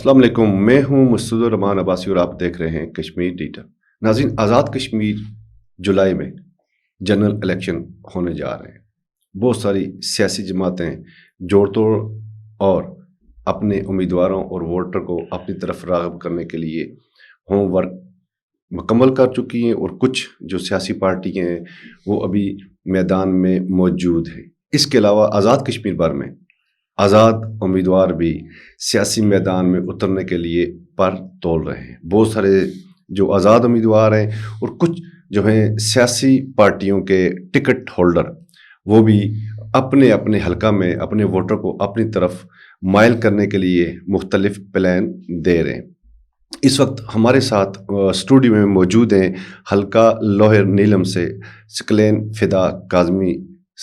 السلام علیکم، میں ہوں مستد الرحمان عباسی اور آپ دیکھ رہے ہیں کشمیر ڈیٹا۔ ناظرین، آزاد کشمیر جولائی میں جنرل الیکشن ہونے جا رہے ہیں۔ بہت ساری سیاسی جماعتیں جوڑ توڑ اور اپنے امیدواروں اور ووٹر کو اپنی طرف راغب کرنے کے لیے ہوم ورک مکمل کر چکی ہیں، اور کچھ جو سیاسی پارٹیاں ہیں وہ ابھی میدان میں موجود ہیں۔ اس کے علاوہ آزاد کشمیر بھر میں آزاد امیدوار بھی سیاسی میدان میں اترنے کے لیے پر تول رہے ہیں۔ بہت سارے جو آزاد امیدوار ہیں اور کچھ جو ہیں سیاسی پارٹیوں کے ٹکٹ ہولڈر، وہ بھی اپنے اپنے حلقہ میں اپنے ووٹر کو اپنی طرف مائل کرنے کے لیے مختلف پلان دے رہے ہیں۔ اس وقت ہمارے ساتھ اسٹوڈیو میں موجود ہیں حلقہ لوہر نیلم سے ثقلین فدا کاظمی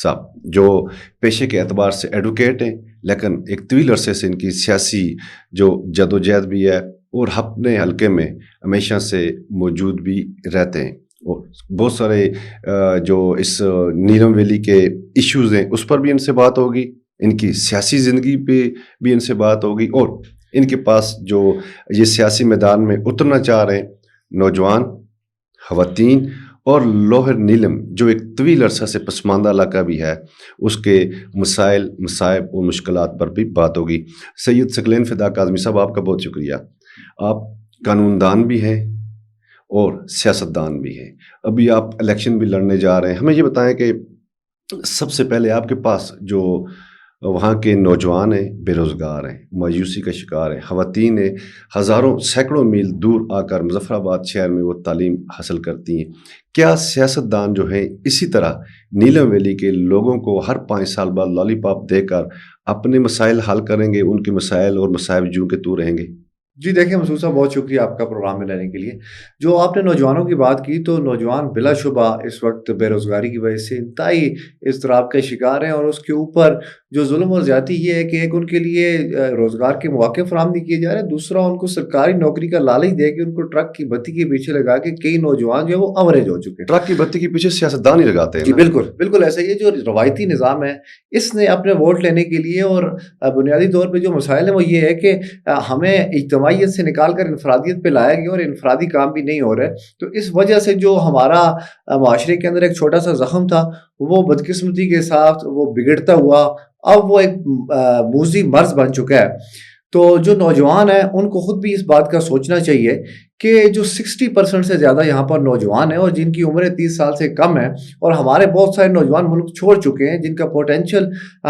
صاحب، جو پیشے کے اعتبار سے ایڈوکیٹ ہیں، لیکن ایک طویل عرصے سے ان کی سیاسی جو جدوجہد بھی ہے اور اپنے حلقے میں ہمیشہ سے موجود بھی رہتے ہیں، اور بہت سارے جو اس نیلم ویلی کے ایشوز ہیں اس پر بھی ان سے بات ہوگی، ان کی سیاسی زندگی پہ بھی ان سے بات ہوگی، اور ان کے پاس جو یہ سیاسی میدان میں اترنا چاہ رہے ہیں نوجوان، خواتین اور لوہر نیلم جو ایک طویل عرصہ سے پسماندہ علاقہ بھی ہے، اس کے مسائل، مصائب اور مشکلات پر بھی بات ہوگی۔ سید ثقلین فدا کاظمی صاحب، آپ کا بہت شکریہ۔ آپ قانون دان بھی ہیں اور سیاست دان بھی ہیں، ابھی آپ الیکشن بھی لڑنے جا رہے ہیں۔ ہمیں یہ بتائیں کہ سب سے پہلے آپ کے پاس جو وہاں کے نوجوان ہیں، بے روزگار ہیں، مایوسی کا شکار ہیں، خواتین ہیں، ہزاروں سینکڑوں میل دور آ کر مظفر آباد شہر میں وہ تعلیم حاصل کرتی ہیں، کیا سیاست دان جو ہیں اسی طرح نیلم ویلی کے لوگوں کو ہر 5 سال بعد لالی پاپ دے کر اپنے مسائل حل کریں گے، ان کے مسائل اور مصائب جو کہ تو رہیں گے؟ جی دیکھیں مسعود صاحب، بہت شکریہ آپ کا پروگرام میں لینے کے لیے۔ جو آپ نے نوجوانوں کی بات کی، تو نوجوان بلا شبہ اس وقت بے روزگاری کی وجہ سے انتہائی اضطراب کا شکار ہیں، اور اس کے اوپر جو ظلم اور زیادتی یہ ہے کہ ایک ان کے لیے روزگار کے مواقع فراہم نہیں کیے جا رہے، دوسرا ان کو سرکاری نوکری کا لالچ دے کے ان کو ٹرک کی بتی کے پیچھے لگا کے کئی نوجوان جو ہے وہ اوریج ہو چکے ہیں۔ ٹرک کی بتی کے پیچھے سیاست دان ہی لگاتے ہیں جی نا؟ بالکل بالکل ایسا ہی ہے۔ جو روایتی نظام ہے، اس نے اپنے ووٹ لینے کے لیے اور بنیادی طور پہ جو مسائل ہیں وہ یہ ہے کہ ہمیں اجتماعیت سے نکال کر انفرادیت پہ لایا گیا، اور انفرادی کام بھی نہیں ہو رہے، تو اس وجہ سے جو ہمارا معاشرے کے اندر ایک چھوٹا سا زخم تھا، وہ بدقسمتی کے ساتھ وہ بگڑتا ہوا اب وہ ایک موذی مرض بن چکا ہے۔ تو جو نوجوان ہیں ان کو خود بھی اس بات کا سوچنا چاہیے کہ جو 60% سے زیادہ یہاں پر نوجوان ہیں اور جن کی عمریں 30 سال سے کم ہیں، اور ہمارے بہت سارے نوجوان ملک چھوڑ چکے ہیں جن کا پوٹینشیل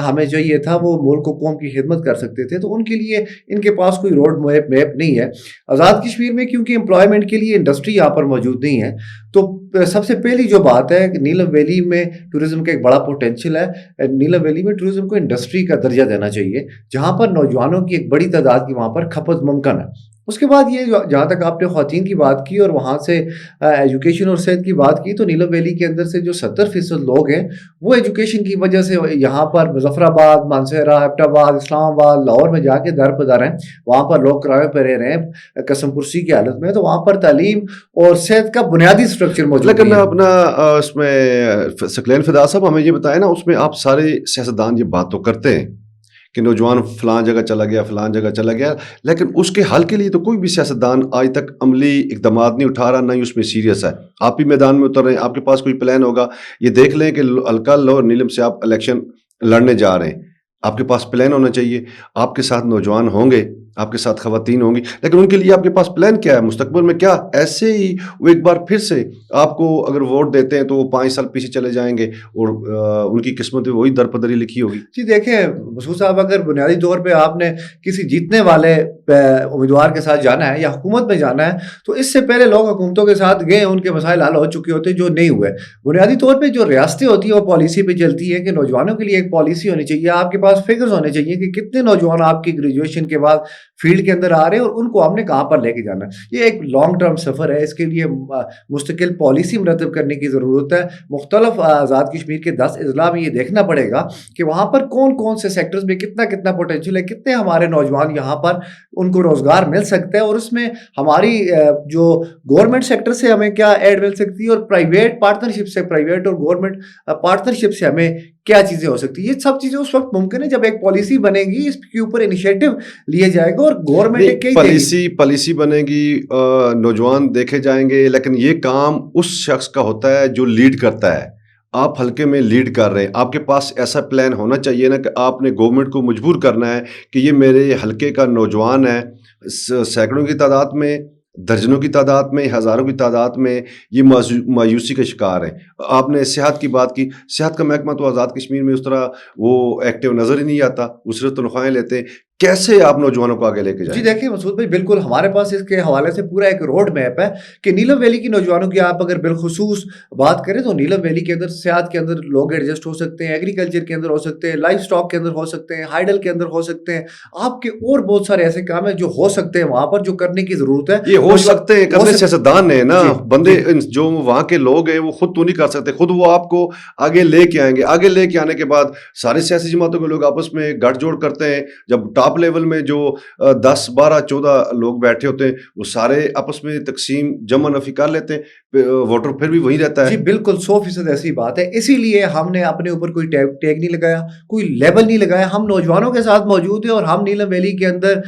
ہمیں چاہیے تھا، وہ ملک و قوم کی خدمت کر سکتے تھے، تو ان کے لیے ان کے پاس کوئی روڈ میپ نہیں ہے۔ آزاد کشمیر میں کیونکہ امپلائمنٹ کے لیے انڈسٹری یہاں پر موجود نہیں ہے، تو سب سے پہلی جو بات ہے کہ نیلم ویلی میں ٹورزم کا ایک بڑا پوٹینشیل ہے۔ نیلم ویلی میں ٹورزم کو انڈسٹری کا درجہ دینا چاہیے، جہاں پر نوجوانوں کی ایک بڑی تعداد کی وہاں پر کھپت ممکن ہے۔ اس کے بعد یہ جہاں تک آپ نے خواتین کی بات کی اور وہاں سے ایجوکیشن اور صحت کی بات کی، تو نیلم ویلی کے اندر سے جو 70% لوگ ہیں وہ ایجوکیشن کی وجہ سے یہاں پر مظفر آباد، مانسہرہ، ایبٹ آباد، اسلام آباد، لاہور میں جا کے در بدر ہیں، وہاں پر لوگ کرائے پہ رہ رہے ہیں قسم پرسی کی حالت میں، تو وہاں پر تعلیم اور صحت کا بنیادی سٹرکچر موجود ہے۔ لیکن اپنا اس میں ثقلین فدا صاحب ہمیں یہ بتائیں نا، اس میں آپ سارے سیاستدان یہ بات تو کرتے ہیں کہ نوجوان فلاں جگہ چلا گیا، فلاں جگہ چلا گیا، لیکن اس کے حل کے لیے تو کوئی بھی سیاستدان آج تک عملی اقدامات نہیں اٹھا رہا، نہ ہی اس میں سیریس ہے۔ آپ بھی میدان میں اتر رہے ہیں، آپ کے پاس کوئی پلان ہوگا۔ یہ دیکھ لیں کہ حلقہ لوہر نیلم سے آپ الیکشن لڑنے جا رہے ہیں، آپ کے پاس پلان ہونا چاہیے، آپ کے ساتھ نوجوان ہوں گے، آپ کے ساتھ خواتین ہوں گی، لیکن ان کے لیے آپ کے پاس پلان کیا ہے مستقبل میں؟ کیا ایسے ہی وہ ایک بار پھر سے آپ کو اگر ووٹ دیتے ہیں تو وہ 5 سال پیچھے چلے جائیں گے اور ان کی قسمت میں وہی در پدری لکھی ہوگی؟ جی دیکھیں مسعود صاحب، اگر بنیادی طور پہ آپ نے کسی جیتنے والے امیدوار کے ساتھ جانا ہے یا حکومت میں جانا ہے، تو اس سے پہلے لوگ حکومتوں کے ساتھ گئے، ان کے مسائل حل ہو چکے ہوتے جو نہیں ہوئے۔ بنیادی طور پہ جو ریاستیں ہوتی ہیں وہ پالیسی پہ چلتی ہے کہ نوجوانوں کے لیے ایک پالیسی ہونی چاہیے، آپ کے پاس فگرز ہونے چاہیے کہ کتنے نوجوان آپ کی گریجویشن کے بعد فیلڈ کے اندر آ رہے ہیں اور ان کو آپ نے کہاں پر لے کے جانا ہے۔ یہ ایک لانگ ٹرم سفر ہے، اس کے لیے مستقل پالیسی مرتب کرنے کی ضرورت ہے۔ مختلف آزاد کشمیر کے 10 اضلاع میں یہ دیکھنا پڑے گا کہ وہاں پر کون کون سے سیکٹرز میں کتنا پوٹینشیل ہے، کتنے ہمارے نوجوان یہاں پر ان کو روزگار مل سکتا ہے، اور اس میں ہماری جو گورنمنٹ سیکٹر سے ہمیں کیا ایڈ مل سکتی ہے، اور پرائیویٹ پارٹنرشپ سے، پرائیویٹ اور گورنمنٹ پارٹنرشپ سے ہمیں کیا چیزیں ہو سکتی ہیں۔ یہ سب چیزیں اس وقت ممکن ہے جب ایک پالیسی بنے گی، اس کے اوپر انیشیٹو لیے جائے جائے گا اور گورنمنٹ پالیسی بنے گی, نوجوان دیکھے جائیں گے, لیکن یہ کام اس شخص کا ہوتا ہے جو لیڈ کرتا ہے. آپ حلقے میں لیڈ کر رہے ہیں, آپ کے پاس ایسا پلان ہونا چاہیے نا کہ آپ نے گورنمنٹ کو مجبور کرنا ہے کہ یہ میرے حلقے کا نوجوان ہے, سینکڑوں کی تعداد میں, درجنوں کی تعداد میں, ہزاروں کی تعداد میں یہ مایوسی کا شکار ہے. آپ نے صحت کی بات کی, صحت کا محکمہ تو آزاد کشمیر میں اس طرح وہ ایکٹیو نظر ہی نہیں آتا, اس سے تنخواہیں لیتے ہیں. کیسے آپ نوجوانوں کو آگے لے کے جائیں؟ جی دیکھیں مسعود بھائی, بالکل ہمارے پاس اس کے حوالے سے پورا ایک روڈ میپ ہے کہ نیلم ویلی کی نوجوانوں کی آپ اگر بالخصوص بات کریں تو نیلم ویلی کے اندر سیاحت کے اندر لوگ ایڈجسٹ ہو سکتے ہیں, ایگریکلچر کے اندر ہو سکتے ہیں, لائف سٹاک کے اندر ہو سکتے ہیں, ہائیڈل کے اندر ہو سکتے ہیں, آپ کے اور بہت سارے ایسے کام ہیں جو ہو سکتے ہیں وہاں پر, جو کرنے کی ضرورت ہے. یہ ہو سکتے ہیں, کرنے سیاستدان ہیں نا بندے, جو وہاں کے لوگ ہیں وہ خود تو نہیں کر سکتے, خود وہ آپ کو آگے لے کے آئیں گے. آگے لے کے آنے کے بعد ساری سیاسی جماعتوں کے لوگ آپس میں گٹھ جوڑ کرتے ہیں. جب ٹاپ لیول میں جو 10 12 14 لوگ بیٹھے ہوتے ہیں وہ سارے آپس میں تقسیم جمع نفی کر لیتے ہیں, ووٹر پھر بھی وہی رہتا ہے. جی بالکل 100% ایسی بات ہے. اسی لیے ہم نے اپنے اوپر کوئی ٹیگ نہیں لگایا, کوئی لیبل نہیں لگایا. ہم نوجوانوں کے ساتھ موجود ہیں اور ہم نیلم ویلی کے اندر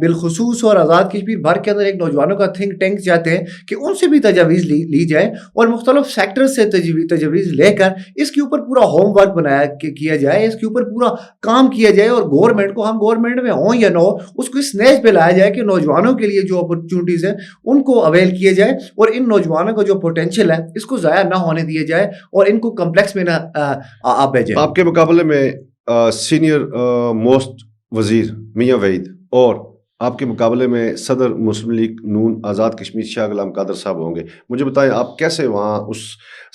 بالخصوص اور آزاد کشمیر بھر کے اندر ایک نوجوانوں کا تھنک ٹینک چاہتے ہیں کہ ان سے بھی تجاویز لی جائے اور مختلف سیکٹر سے تجاویز لے کر اس کے اوپر پورا ہوم ورک کیا جائے, اس کے اوپر پورا کام کیا جائے, اور گورنمنٹ کو, ہم گورنمنٹ میں ہوں یا نہ ہو, اس کو اس نیج پہ لایا جائے کہ نوجوانوں کے لیے جو اپرچونٹیز ہیں ان کو اویل کیے جائے اور ان نوجوانوں کا جو پوٹینشیل ہے اس کو ضائع نہ ہونے دیے جائے اور ان کو کمپلیکس میں نہ آپ بھیجیں. آپ کے مقابلے میں سینئر موسٹ وزیر میاں وحید اور آپ کے مقابلے میں صدر مسلم لیگ نون آزاد کشمیر شاہ غلام قادر صاحب ہوں گے. مجھے بتائیں آپ کیسے وہاں اس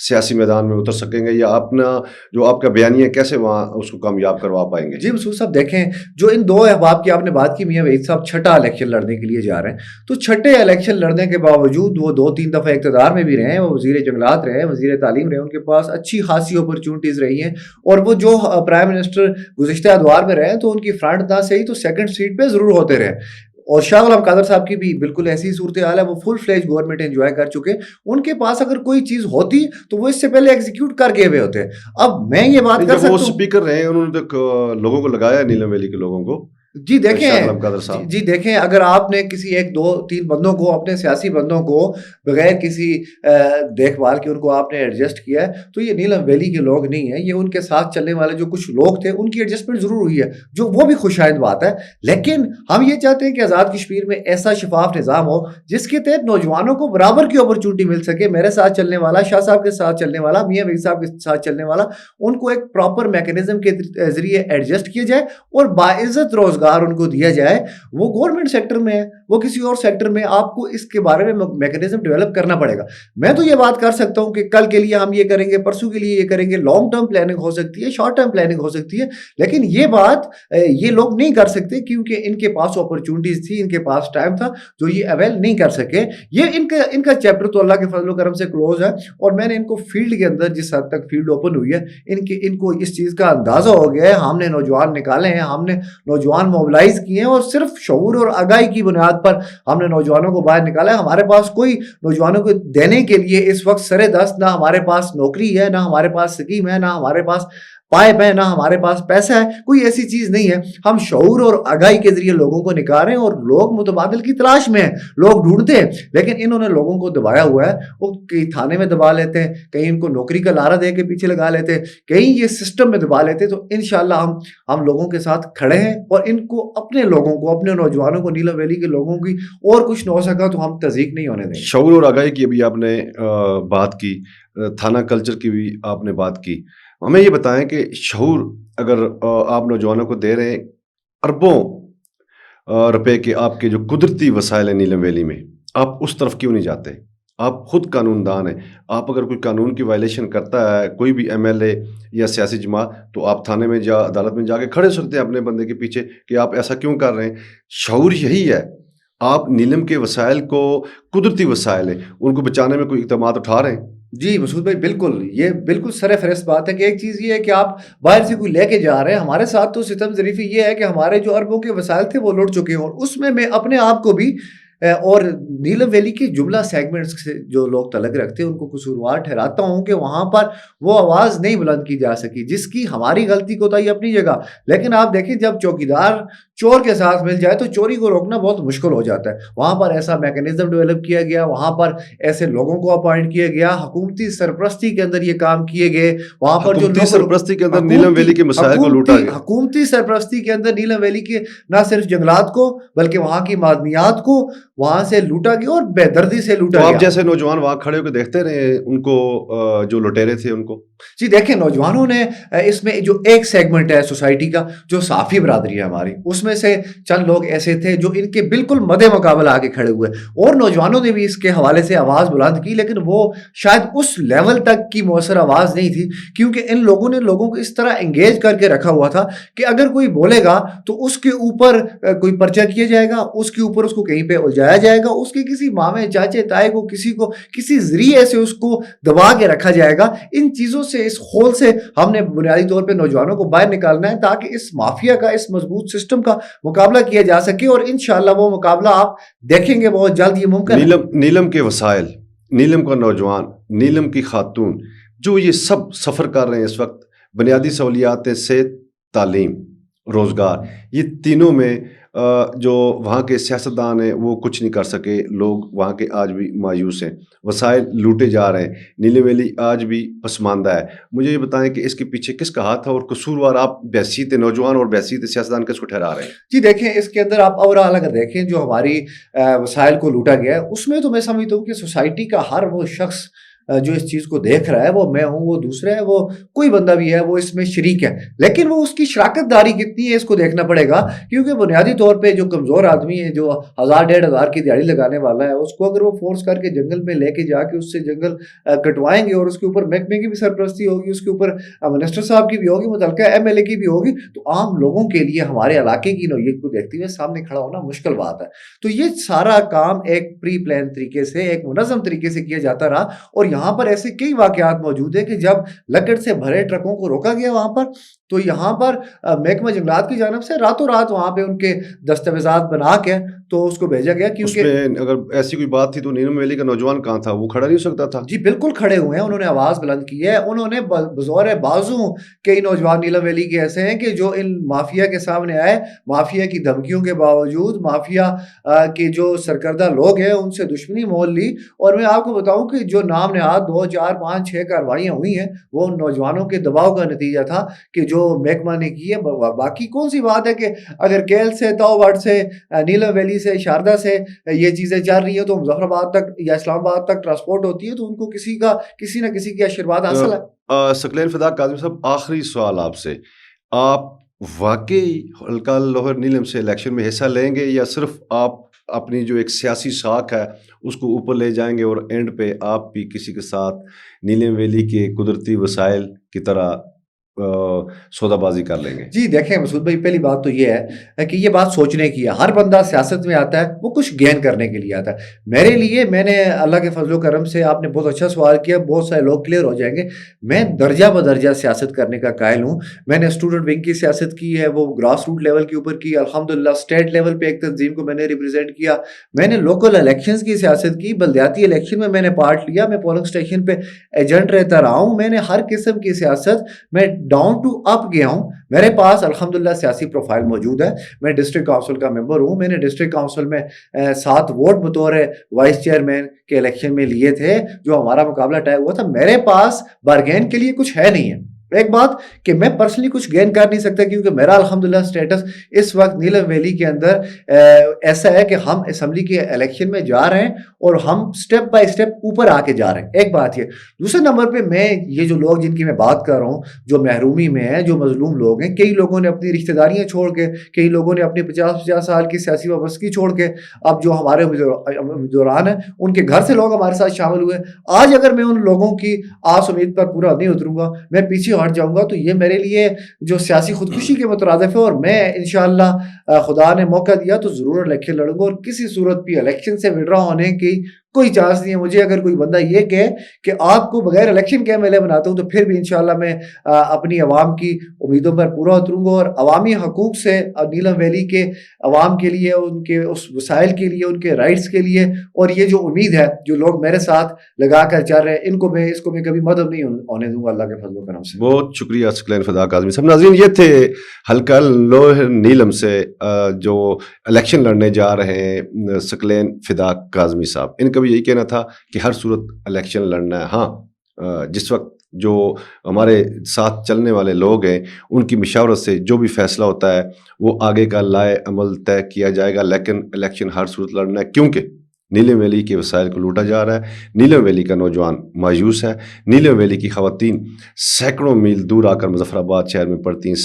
سیاسی میدان میں اتر سکیں گے, یا اپنا جو آپ کا بیانیہ کیسے وہاں اس کو کامیاب کروا پائیں گے؟ جی مسعود صاحب دیکھیں, جو ان دو احباب کی آپ نے بات کی, میاں وحید صاحب چھٹا الیکشن لڑنے کے لیے جا رہے ہیں, تو چھٹے الیکشن لڑنے کے باوجود وہ 2-3 دفعہ اقتدار میں بھی رہے ہیں, وہ وزیر جنگلات رہے ہیں, وزیر تعلیم رہے, ان کے پاس اچھی خاصی اپرچونٹیز رہی ہیں, اور وہ جو پرائم منسٹر گزشتہ ادوار میں رہے تو ان کی فرنٹ نہ صحیح تو سیکنڈ سیٹ پہ ضرور ہوتے رہے. اور شاہ غلام قادر صاحب کی بھی بالکل ایسی صورتحال ہے, وہ فل فلیج گورنمنٹ انجوائے کر چکے, ان کے پاس اگر کوئی چیز ہوتی تو وہ اس سے پہلے ایگزیکیوٹ کر کے ہوئے ہوتے. اب میں یہ بات کر سکتا ہوں, وہ اسپیکر رہے ہیں, انہوں نے لوگوں کو لگایا نیلم ویلی کے لوگوں کو. جی دیکھیں اگر آپ نے کسی 1-2-3 بندوں کو, اپنے سیاسی بندوں کو بغیر کسی دیکھ بھال کے ان کو آپ نے ایڈجسٹ کیا ہے تو یہ نیلم ویلی کے لوگ نہیں ہیں, یہ ان کے ساتھ چلنے والے جو کچھ لوگ تھے ان کی ایڈجسٹمنٹ ضرور ہوئی ہے, جو وہ بھی خوشائند بات ہے. لیکن ہم یہ چاہتے ہیں کہ آزاد کشمیر میں ایسا شفاف نظام ہو جس کے تحت نوجوانوں کو برابر کی اپرچونٹی مل سکے. میرے ساتھ چلنے والا, شاہ صاحب کے ساتھ چلنے والا, میاں وحید صاحب کے ساتھ چلنے والا, ان کو ایک پراپر میکینزم کے ذریعے ایڈجسٹ کیا جائے اور باعزت روزگار ان کو دیا جائے. وہ گورنمنٹ سیکٹر میں ہے, وہ کسی اور سیکٹر میں, آپ کو اس کے بارے میں میکینزم ڈیولپ کرنا پڑے گا. میں تو یہ بات کر سکتا ہوں کہ کل کے لیے ہم یہ کریں گے, پرسوں کے لیے یہ کریں گے, لانگ ٹرم پلاننگ ہو سکتی ہے, شارٹ ٹرم پلاننگ ہو سکتی ہے, لیکن یہ بات یہ لوگ نہیں کر سکتے کیونکہ ان کے پاس اپرچونٹیز تھی, ان کے پاس ٹائم تھا جو یہ اویل نہیں کر سکے. یہ ان کا چیپٹر تو اللہ کے فضل و کرم سے کلوز ہے, اور میں نے ان کو فیلڈ کے اندر جس حد تک فیلڈ اوپن ہوئی ہے ان کو اس چیز کا اندازہ ہو گیا ہے. ہم نے نوجوان نکالے ہیں, ہم نے نوجوان موبلائز کیے ہیں, اور صرف شعور اور آگاہی کی بنیاد پر ہم نے نوجوانوں کو باہر نکالا ہے. ہمارے پاس کوئی نوجوانوں کو دینے کے لیے اس وقت سرے دست نہ ہمارے پاس نوکری ہے, نہ ہمارے پاس سکیم ہے, نہ ہمارے پاس پائپ ہے, نہ ہمارے پاس پیسہ ہے, کوئی ایسی چیز نہیں ہے. ہم شعور اور آگاہی کے ذریعے لوگوں کو نکال رہے ہیں, اور لوگ متبادل کی تلاش میں ہیں, لوگ ڈھونڈتے ہیں, لیکن انہوں نے لوگوں کو دبایا ہوا ہے. وہ کہیں تھانے میں دبا لیتے ہیں, کہیں ان کو نوکری کا لارا دے کے پیچھے لگا لیتے ہیں, کہیں یہ سسٹم میں دبا لیتے ہیں. تو انشاءاللہ ہم لوگوں کے ساتھ کھڑے ہیں, اور ان کو, اپنے لوگوں کو, اپنے نوجوانوں کو, نیلم ویلی کے لوگوں کی اور کچھ نہ ہو سکا تو ہم تضییق نہیں ہونے دیں گے. شعور اور آگاہی کی ابھی آپ نے بات کی, تھانہ کلچر کی بھی آپ نے بات کی. ہمیں یہ بتائیں کہ شعور اگر آپ نوجوانوں کو دے رہے ہیں, اربوں روپے کے آپ کے جو قدرتی وسائل ہیں نیلم ویلی میں, آپ اس طرف کیوں نہیں جاتے؟ آپ خود قانون دان ہیں, آپ اگر کوئی قانون کی وائلیشن کرتا ہے کوئی بھی ایم ایل اے یا سیاسی جماعت, تو آپ تھانے میں عدالت میں جا کے کھڑے سکتے ہیں اپنے بندے کے پیچھے کہ آپ ایسا کیوں کر رہے ہیں. شعور یہی ہے. آپ نیلم کے وسائل کو, قدرتی وسائل ہیں, ان کو بچانے میں کوئی اقدامات اٹھا رہے ہیں؟ جی مسعود بھائی بالکل, یہ بالکل سر فہرست بات ہے کہ ایک چیز یہ ہے کہ آپ باہر سے کوئی لے کے جا رہے ہیں. ہمارے ساتھ تو ستم ظریفی یہ ہے کہ ہمارے جو اربوں کے وسائل تھے وہ لٹ چکے ہیں, اور اس میں اپنے آپ کو بھی اور نیلم ویلی کی جملہ سیگمنٹس سے جو لوگ تعلق رکھتے ہیں ان کو قصوروار ٹھہراتا ہوں کہ وہاں پر وہ آواز نہیں بلند کی جا سکی, جس کی ہماری غلطی کوتاہی اپنی جگہ. لیکن آپ دیکھیں جب چور کے ساتھ مل جائے تو چوری کو روکنا بہت مشکل ہو جاتا ہے. وہاں پر ایسا میکنزم ڈیولپ کیا گیا, وہاں پر ایسے لوگوں کو اپوائنٹ کیا گیا, حکومتی سرپرستی کے اندر یہ کام کیے گئے. وہاں پر جو حکومتی سرپرستی کے اندر نیلم ویلی کے مسائل کو لوٹا گیا. حکومتی سرپرستی کے اندر نیلم ویلی کے نہ صرف جنگلات کو بلکہ وہاں کی معدنیات کو وہاں سے لوٹا گیا اور بے دردی سے لوٹا گیا. آپ جیسے نوجوان وہاں کھڑے ہو کے دیکھتے رہے ان کو, جو لٹیرے تھے ان کو؟ جی دیکھیں, نوجوانوں نے اس میں جو ایک سیگمنٹ ہے سوسائٹی کا جو صافی برادری ہے ہماری, اس میں سے چند لوگ ایسے تھے جو ان کے بالکل مد مقابل آ کے کھڑے ہوئے, اور نوجوانوں نے بھی اس کے حوالے سے آواز بلند کی, لیکن وہ شاید اس لیول تک کی مؤثر آواز نہیں تھی, کیونکہ ان لوگوں نے لوگوں کو اس طرح انگیج کر کے رکھا ہوا تھا کہ اگر کوئی بولے گا تو اس کے اوپر کوئی پرچہ کیا جائے گا, اس کے اوپر اس کو کہیں پہ الجھایا جائے گا, اس کے کسی مامے چاچے تائے کو کسی ذریعے سے اس کو دبا کے رکھا جائے گا. ان چیزوں سے, اس خول سے ہم نے بنیادی طور پہ نوجوانوں کو باہر نکالنا ہے تاکہ اس مافیا کا, اس مضبوط سسٹم کا مقابلہ کیا جا سکے, اور انشاءاللہ وہ مقابلہ آپ دیکھیں گے بہت جلد یہ ممکن ہے. نیلم کے وسائل, نیلم کا نوجوان, نیلم کی خاتون, جو یہ سب سفر کر رہے ہیں اس وقت, بنیادی سہولیات, صحت, تعلیم, روزگار, یہ تینوں میں جو وہاں کے سیاستدان ہیں وہ کچھ نہیں کر سکے. لوگ وہاں کے آج بھی مایوس ہیں, وسائل لوٹے جا رہے ہیں, نیلم ویلی آج بھی پسماندہ ہے. مجھے یہ بتائیں کہ اس کے پیچھے کس کا ہاتھ ہے, اور قصوروار آپ بحیثیت نوجوان اور بحیثیت سیاستدان کس کو ٹھہرا رہے ہیں؟ جی دیکھیں, اس کے اندر آپ اوورآل اگر دیکھیں جو ہماری وسائل کو لوٹا گیا ہے, اس میں تو میں سمجھتا ہوں کہ سوسائٹی کا ہر وہ شخص جو اس چیز کو دیکھ رہا ہے, وہ میں ہوں, وہ دوسرا ہے, وہ کوئی بندہ بھی ہے, وہ اس میں شریک ہے, لیکن وہ اس کی شراکت داری کتنی ہے اس کو دیکھنا پڑے گا. کیونکہ بنیادی طور پہ جو کمزور آدمی ہے, جو 1000-1500 کی دیہڑی لگانے والا ہے, اس کو اگر وہ فورس کر کے جنگل میں لے کے جا کے اس سے جنگل کٹوائیں گے, اور اس کے اوپر محکمے کی بھی سرپرستی ہوگی, اس کے اوپر منسٹر صاحب کی بھی ہوگی, متعلقہ MLA کی بھی ہوگی, تو عام لوگوں کے لیے ہمارے علاقے کی نوعیت کو دیکھتے ہوئے سامنے کھڑا ہونا مشکل بات ہے. تو یہ سارا کام ایک پری پلان طریقے سے, ایک منظم طریقے سے کیا جاتا رہا, اور یہاں پر ایسے کئی واقعات موجود ہیں کہ جب لکڑ سے بھرے ٹرکوں کو روکا گیا وہاں پر, تو یہاں پر محکمہ جنگلات کی جانب سے راتوں رات وہاں پہ ان کے دستاویزات بنا کے تو اس کو بھیجا گیا. کیونکہ اگر ایسی کوئی بات تھی تو نیلم ویلی کا نوجوان کہاں تھا, وہ کھڑا نہیں ہو سکتا تھا؟ جی بالکل کھڑے ہوئے ہیں, انہوں نے آواز بلند کی ہے, انہوں نے بزور بازو کئی نوجوان نیلم ویلی کے ایسے ہیں کہ جو ان مافیا کے سامنے آئے, مافیا کی دھمکیوں کے باوجود, مافیا کے جو سرکردہ لوگ ہیں ان سے دشمنی مول لی. اور میں آپ کو بتاؤں کہ جو نام نہاد 2 4 5 6 کاروائیاں ہوئی ہیں وہ ان نوجوانوں کے دباؤ کا نتیجہ تھا کہ جو محکمہ نے کی ہے. باقی کون سی بات ہے کہ اگر کیل سے, تاؤبڑ سے, نیلم ویلی سے, شاردا سے یہ چیزیں چل رہی ہیں تو مظفر آباد تک یا اسلام آباد تک ٹرانسپورٹ ہوتی ہے, تو ان کو کسی نہ کسی کی آشیرواد حاصل ہے. ثقلین فدا کاظم صاحب, آخری سوال آپ سے, آپ واقعی حلقہ لوہر نیلم سے الیکشن میں حصہ لیں گے, یا صرف آپ اپنی جو ایک سیاسی ساکھ ہے اس کو اوپر لے جائیں گے, اور اینڈ پہ آپ بھی کسی کے ساتھ نیلم ویلی کے قدرتی وسائل کی طرح سودا بازی کر لیں گے؟ جی دیکھیں مسعود بھائی, پہلی بات تو یہ ہے کہ یہ بات سوچنے کی ہے. ہر بندہ سیاست میں آتا ہے وہ کچھ گین کرنے کے لیے آتا ہے. میرے لیے, میں نے اللہ کے فضل و کرم سے, آپ نے بہت اچھا سوال کیا, بہت سارے لوگ کلیئر ہو جائیں گے, میں درجہ بدرجہ سیاست کرنے کا قائل ہوں. میں نے اسٹوڈنٹ ونگ کی سیاست کی ہے, وہ گراس روٹ لیول کے اوپر کی, الحمدللہ اسٹیٹ لیول پہ ایک تنظیم کو میں نے ریپرزینٹ کیا. میں نے لوکل الیکشنز کی سیاست کی, بلدیاتی الیکشن میں میں نے پارٹ لیا, میں پولنگ اسٹیشن پہ ایجنٹ رہتا رہا ہوں. میں نے ہر قسم کی سیاست, میں ڈاؤن ٹو اپ گیا ہوں. میرے پاس الحمدللہ سیاسی پروفائل موجود ہے. میں ڈسٹرکٹ کاؤنسل کا ممبر ہوں. میں نے ڈسٹرکٹ کاؤنسل میں 7 ووٹ بطور وائس چیئرمین کے الیکشن میں لیے تھے, جو ہمارا مقابلہ طے ہوا تھا. میرے پاس بارگین کے لیے کچھ ہے نہیں ہے. ایک بات کہ میں پرسنلی کچھ گین کر نہیں سکتا, کیونکہ میرا الحمدللہ سٹیٹس اس وقت نیلم ویلی کے اندر ایسا ہے کہ ہم اسمبلی کے الیکشن میں جا رہے ہیں اور ہم سٹیپ بائی سٹیپ اوپر آ کے جا رہے ہیں. ایک بات یہ. دوسرے نمبر پہ میں یہ جو لوگ جن کی میں بات کر رہا ہوں, جو محرومی میں ہیں, جو مظلوم لوگ ہیں, کئی لوگوں نے اپنی رشتہ داریاں چھوڑ کے, کئی لوگوں نے اپنی 50 سال کی سیاسی وابستگی چھوڑ کے, اب جو ہمارے امیدواران ہیں ان کے گھر سے لوگ ہمارے ساتھ شامل ہوئے. آج اگر میں ان لوگوں کی آس امید پر پورا نہیں اتروں گا, میں پیچھے ہٹ جاؤں گا, تو یہ میرے لیے جو سیاسی خودکشی کے مترادف ہے. اور میں انشاءاللہ خدا نے موقع دیا تو ضرور الیکشن لڑوں گا, اور کسی صورت بھی الیکشن سے وڈرا ہونے کی کوئی چانس نہیں ہے. مجھے اگر کوئی بندہ یہ کہے کہ آپ کو بغیر الیکشن کے MLA بناتا ہوں تو پھر بھی انشاءاللہ میں اپنی عوام کی امیدوں پر پورا اتروں گا اور عوامی حقوق سے نیلم ویلی کے عوام کے لیے, ان کے اس وسائل کے لیے, ان کے رائٹس کے لیے, اور یہ جو امید ہے جو لوگ میرے ساتھ لگا کر چل رہے ہیں, اس کو میں کبھی مدد نہیں ہونے دوں گا اللہ کے فضل و کرم سے. بہت شکریہ ثقلین فدا کاظمی صاحب. ناظرین یہ تھے حلقہ لوہ نیلم سے جو الیکشن لڑنے جا رہے ہیں ثقلین فدا کاظمی صاحب. ان کا بھی یہی کہنا تھا کہ ہر صورت الیکشن لڑنا ہے. ہاں جس وقت جو ہمارے ساتھ چلنے والے لوگ ہیں ان کی مشاورت سے جو بھی فیصلہ ہوتا ہے وہ آگے کا لائے عمل طے کیا جائے گا, لیکن الیکشن ہر صورت لڑنا ہے کیونکہ نیلم ویلی کے وسائل کو لوٹا جا رہا ہے. نیلم ویلی کا نوجوان مایوس ہے. نیلم ویلی کی خواتین سینکڑوں میل دور آ کر مظفر آباد شہر میں پڑھتی ہیں.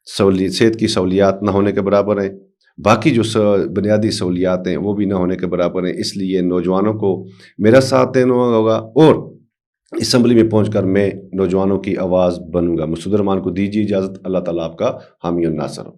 صحت کی سہولیات نہ ہونے کے برابر ہیں, باقی جو بنیادی سہولیات ہیں وہ بھی نہ ہونے کے برابر ہیں. اس لیے نوجوانوں کو میرا ساتھ دینا ہوگا اور اسمبلی میں پہنچ کر میں نوجوانوں کی آواز بنوں گا. مسعود الرحمان کو دیجیے اجازت. اللہ تعالیٰ آپ کا حامی و ناصر ہو.